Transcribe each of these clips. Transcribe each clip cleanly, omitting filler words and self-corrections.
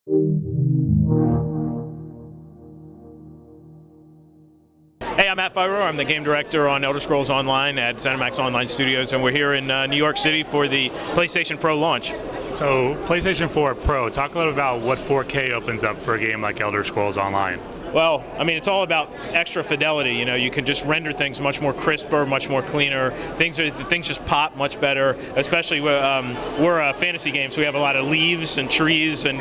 Hey, I'm Matt Fyro. I'm the game director on Elder Scrolls Online at ZeniMax Online Studios, and we're here in New York City for the PlayStation Pro launch. So, PlayStation 4 Pro, talk a little about what 4K opens up for a game like Elder Scrolls Online. Well, I mean, it's all about extra fidelity. You know, you can just render things much more crisper, much more cleaner. Things just pop much better. Especially we're a fantasy game, so we have a lot of leaves and trees and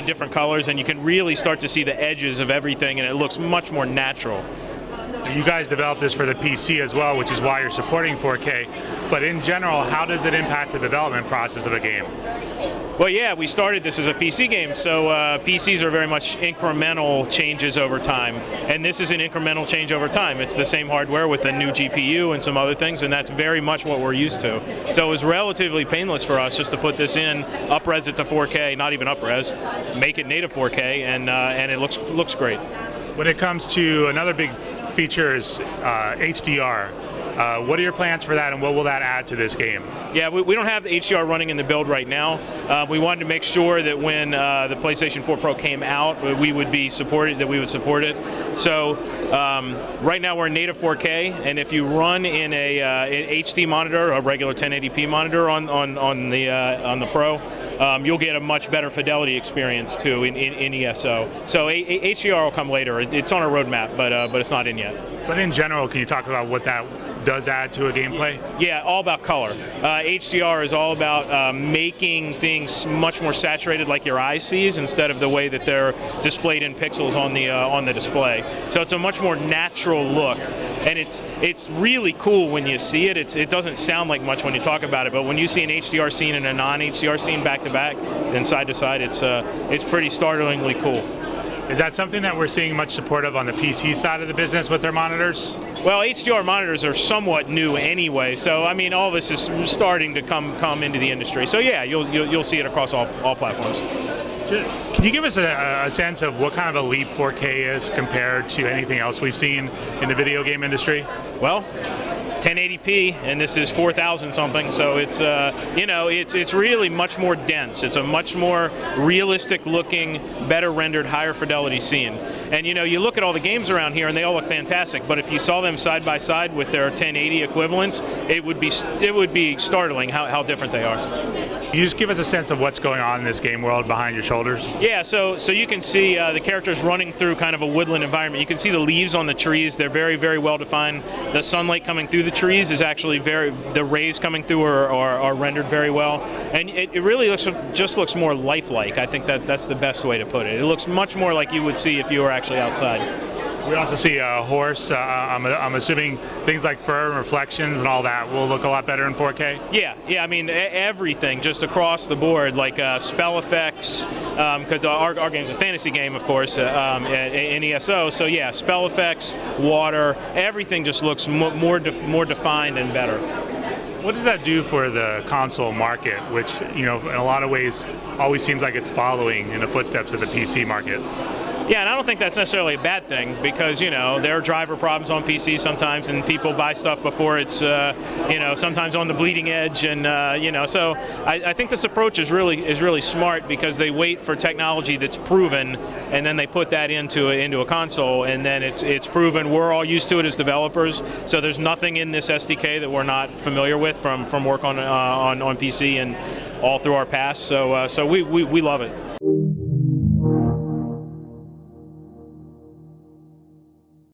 different colors, and you can really start to see the edges of everything, and it looks much more natural. You guys developed this for the PC as well, which is why you're supporting 4K. But in general, how does it impact the development process of a game? Well, yeah, we started this as a PC game, so PCs are very much incremental changes over time, and this is an incremental change over time. It's the same hardware with a new GPU and some other things, and that's very much what we're used to. So it was relatively painless for us just to put this in, up-res it to 4K, not even up-res, make it native 4K, and it looks great. When it comes to another big feature is HDR. What are your plans for that, and what will that add to this game? Yeah, we don't have the HDR running in the build right now. We wanted to make sure that when the PlayStation 4 Pro came out, we would support it. So right now we're in native 4K, and if you run in an HD monitor, a regular 1080p monitor on the Pro, you'll get a much better fidelity experience too in ESO. So HDR will come later. It's on our roadmap, but it's not in yet. But in general, can you talk about what that does add to a gameplay? Yeah, all about color. HDR is all about making things much more saturated, like your eye sees, instead of the way that they're displayed in pixels on the display. So it's a much more natural look, and it's really cool when you see it. It doesn't sound like much when you talk about it, but when you see an HDR scene and a non-HDR scene back to back, and side to side, it's pretty startlingly cool. Is that something that we're seeing much support of on the PC side of the business with their monitors? Well, HDR monitors are somewhat new anyway, so I mean, all this is starting to come into the industry. So yeah, you'll see it across all platforms. Can you give us a sense of what kind of a leap 4K is compared to anything else we've seen in the video game industry? Well, it's 1080p, and this is 4,000 something, so it's it's really much more dense. It's a much more realistic looking, better rendered, higher fidelity scene. And you look at all the games around here, and they all look fantastic. But if you saw them side by side with their 1080 equivalents, it would be startling how different they are. Can you just give us a sense of what's going on in this game world behind your shoulders? Yeah, so you can see the characters running through kind of a woodland environment. You can see the leaves on the trees. They're very, very well defined. The sunlight coming through the trees is actually the rays coming through are rendered very well. And it really looks more lifelike. I think that's the best way to put it. It looks much more like you would see if you were actually outside. We also see a horse. I'm assuming things like fur and reflections and all that will look a lot better in 4K? Yeah. I mean, everything just across the board, like spell effects, because our game's a fantasy game, of course, in ESO. So yeah, spell effects, water, everything just looks more defined and better. What does that do for the console market, which, in a lot of ways always seems like it's following in the footsteps of the PC market? Yeah, and I don't think that's necessarily a bad thing, because there are driver problems on PC sometimes, and people buy stuff before it's sometimes on the bleeding edge, and so I think this approach is really smart, because they wait for technology that's proven, and then they put that into a console, and then it's proven. We're all used to it as developers, so there's nothing in this SDK that we're not familiar with from work on PC and all through our past. So we love it.